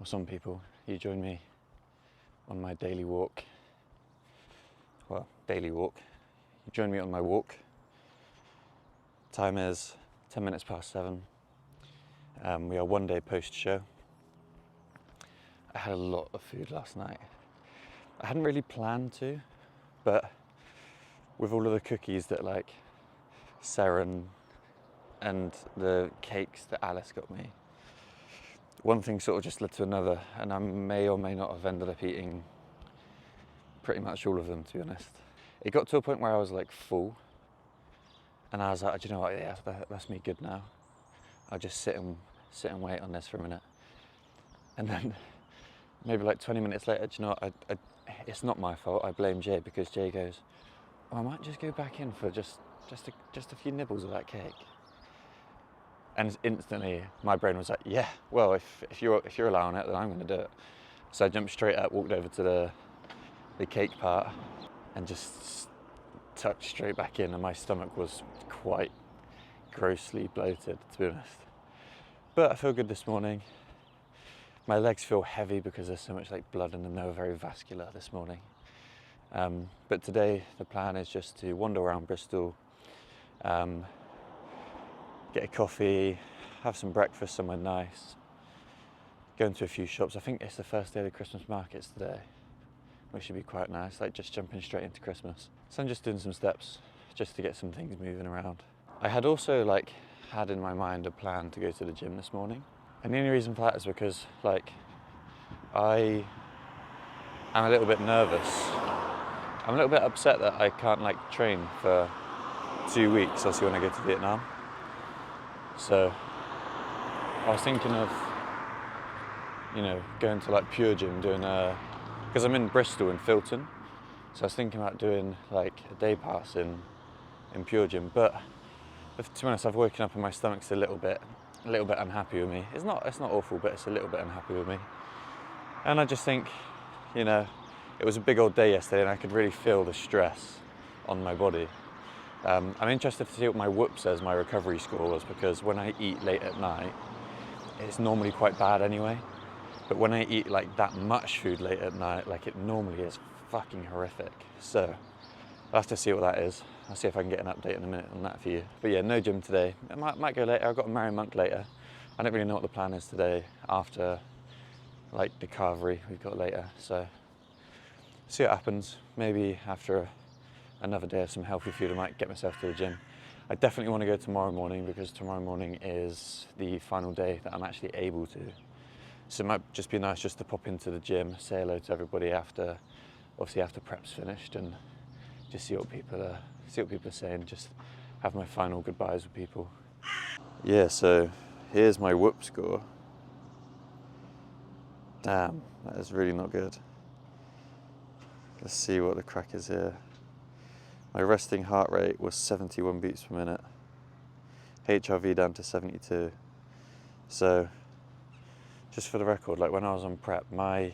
or some people, you join me on my daily walk. Well, daily walk. You join me on my walk. Time is 10 minutes past 7. We are one day post-show. I had a lot of food last night. I hadn't really planned to, but with all of the cookies that like Seren and the cakes that Alice got me, one thing sort of just led to another, and I may or may not have ended up eating pretty much all of them, to be honest. It got to a point where I was like full, and I was like, do you know what, yeah, that's me good now. I'll just sit and wait on this for a minute. And then maybe like 20 minutes later, do you know what, it's not my fault, I blame Jay, because Jay goes, oh, I might just go back in for just a few nibbles of that cake. And instantly my brain was like, yeah, well, if you're allowing it, then I'm gonna do it. So I jumped straight up, walked over to the cake part, and just tucked straight back in, and my stomach was quite grossly bloated, to be honest. But I feel good this morning. My legs feel heavy because there's so much like blood in them. They were very vascular this morning. But today the plan is just to wander around Bristol, get a coffee, have some breakfast somewhere nice, go into a few shops. I think it's the first day of the Christmas markets today, which should be quite nice, like just jumping straight into Christmas. So I'm just doing some steps just to get some things moving around. I had also had in my mind a plan to go to the gym this morning. And the only reason for that is because I am a little bit nervous. I'm a little bit upset that I can't train for 2 weeks, obviously, when I go to Vietnam. So I was thinking of, going to Pure Gym, doing because I'm in Bristol in Filton. So I was thinking about doing a day pass in Pure Gym. But to be honest, I've woken up and my stomach's a little bit unhappy with me. It's not awful, but it's a little bit unhappy with me. And I just think, it was a big old day yesterday and I could really feel the stress on my body. I'm interested to see what my whoop says my recovery score was, because when I eat late at night, it's normally quite bad anyway. But when I eat that much food late at night, it normally is fucking horrific. So I'll have to see what that is. I'll see if I can get an update in a minute on that for you. But yeah, no gym today. I might go later. I've got a Merry Monk later. I don't really know what the plan is today after the carvery we've got later. So see what happens. Maybe after another day of some healthy food, I might get myself to the gym. I definitely want to go tomorrow morning, because tomorrow morning is the final day that I'm actually able to. So it might just be nice just to pop into the gym, say hello to everybody after prep's finished, and just see what people are saying, just have my final goodbyes with people. Yeah, so here's my whoop score. Damn, that is really not good. Let's see what the crack is here. My resting heart rate was 71 beats per minute. HRV down to 72. So, just for the record, when I was on prep, my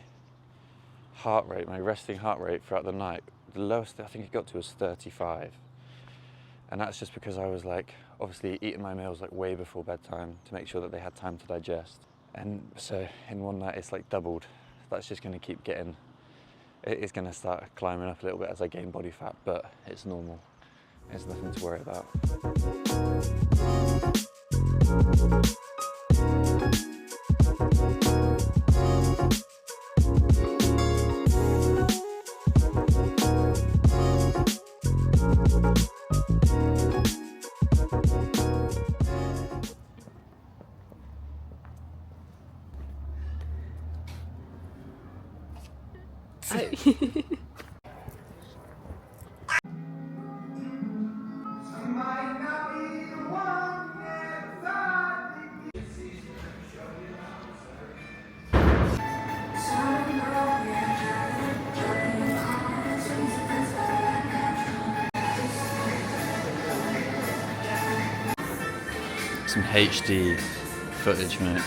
resting heart rate throughout the night, the lowest I think it got to was 35. And that's just because I was obviously eating my meals way before bedtime to make sure that they had time to digest. And so in one night it's doubled. That's just going to keep getting, it's going to start climbing up a little bit as I gain body fat, but it's normal. There's nothing to worry about. Some HD footage, mate.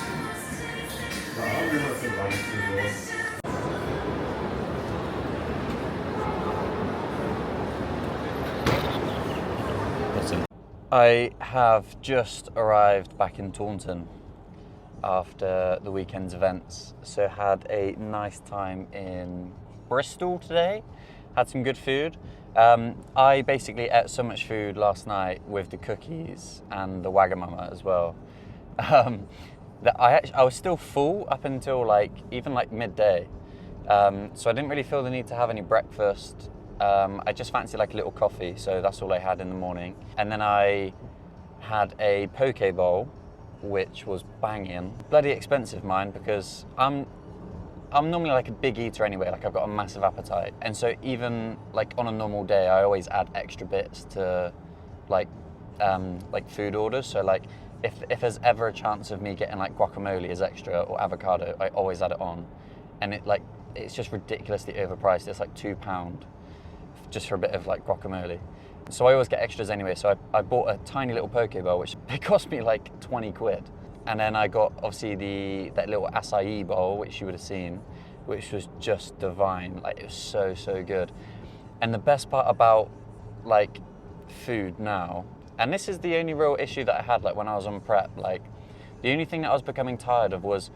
I have just arrived back in Taunton. after the weekend's events. So had a nice time in Bristol today, had some good food. I basically ate so much food last night with the cookies and the Wagamama as well, that I was still full up until even midday. So I didn't really feel the need to have any breakfast. I just fancied like a little coffee, so that's all I had in the morning. And then I had a poke bowl, which was banging. Bloody expensive, mine, because I'm normally like a big eater anyway, like I've got a massive appetite. And so even like on a normal day, I always add extra bits to like food orders. So like if there's ever a chance of me getting like guacamole as extra or avocado, I always add it on. And it's just ridiculously overpriced. It's like £2 just for a bit of like guacamole. So I always get extras anyway. So I bought a tiny little poke bowl, which it cost me like 20 quid. And then I got obviously that little acai bowl, which you would have seen, which was just divine. Like it was so, so good. And the best part about like food now, and this is the only real issue that I had like when I was on prep, like the only thing that I was becoming tired of was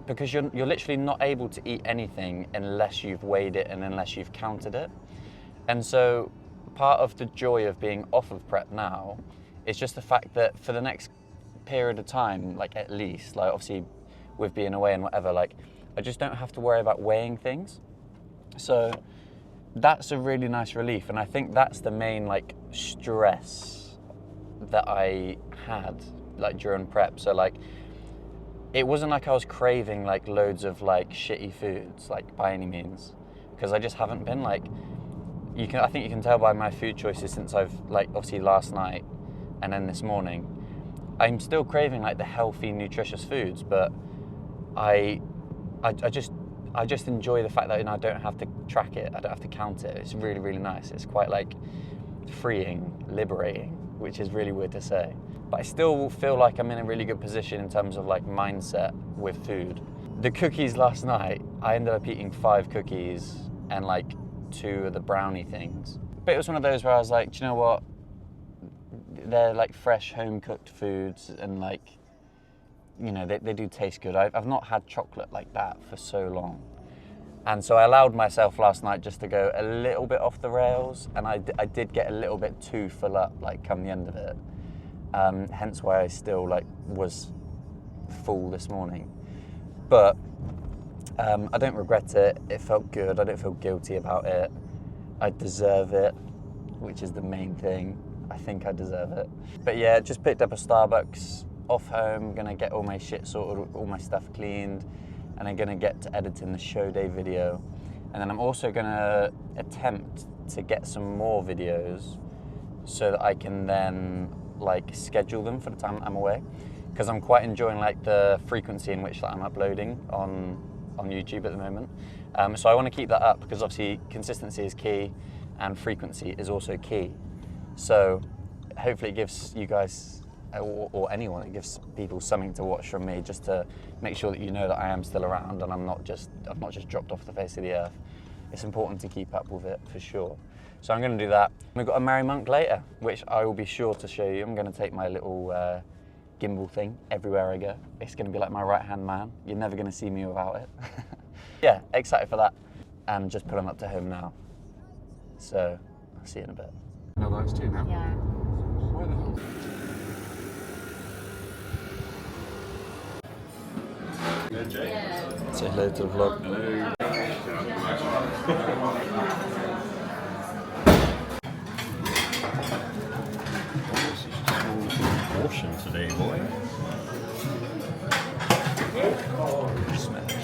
because you're literally not able to eat anything unless you've weighed it and unless you've counted it. And so part of the joy of being off of prep now is just the fact that for the next period of time, like at least, like obviously with being away and whatever, like I just don't have to worry about weighing things. So that's a really nice relief. And I think that's the main like stress that I had like during prep. So like it wasn't like I was craving like loads of like shitty foods, like by any means, because I just haven't been. Like I think you can tell by my food choices since I've like obviously last night and then this morning, I'm still craving like the healthy, nutritious foods, but I just enjoy the fact that I don't have to track it, I don't have to count it. It's really, really nice. It's quite like freeing, liberating, which is really weird to say. But I still feel like I'm in a really good position in terms of like mindset with food. The cookies last night, I ended up eating 5 cookies and like 2 of the brownie things. But it was one of those where I was like, do you know what? They're like fresh home cooked foods and like, you know, they do taste good. I've not had chocolate like that for so long. And so I allowed myself last night just to go a little bit off the rails, and I did get a little bit too full up like come the end of it. Hence why I still like was full this morning. But I don't regret it. It felt good. I don't feel guilty about it. I deserve it, which is the main thing. I think I deserve it. But yeah, just picked up a Starbucks off home, gonna get all my shit sorted, all my stuff cleaned, and I'm gonna get to editing the show day video. And then I'm also gonna attempt to get some more videos so that I can then like schedule them for the time I'm away. Because I'm quite enjoying like the frequency in which I'm uploading on YouTube at the moment. So I wanna keep that up because obviously consistency is key and frequency is also key. So hopefully it gives you guys or anyone, it gives people something to watch from me, just to make sure that you know that I am still around and I've not just dropped off the face of the earth. It's important to keep up with it for sure. So I'm going to do that. We've got a Merry Monk later, which I will be sure to show you. I'm going to take my little gimbal thing everywhere I go. It's going to be like my right-hand man. You're never going to see me without it. Yeah, excited for that. And just put them up to home now. So I'll see you in a bit. No, those 2 now? Yeah. Where the hell? Yeah. Say hello to the vlog. Hello. Portion today, boy. Smash.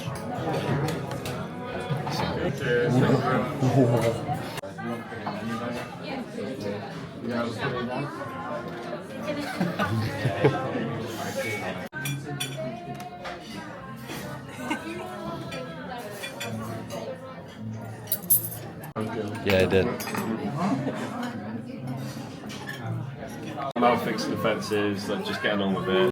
Yeah, I did. I'm out fixing the fences, like just getting on with it.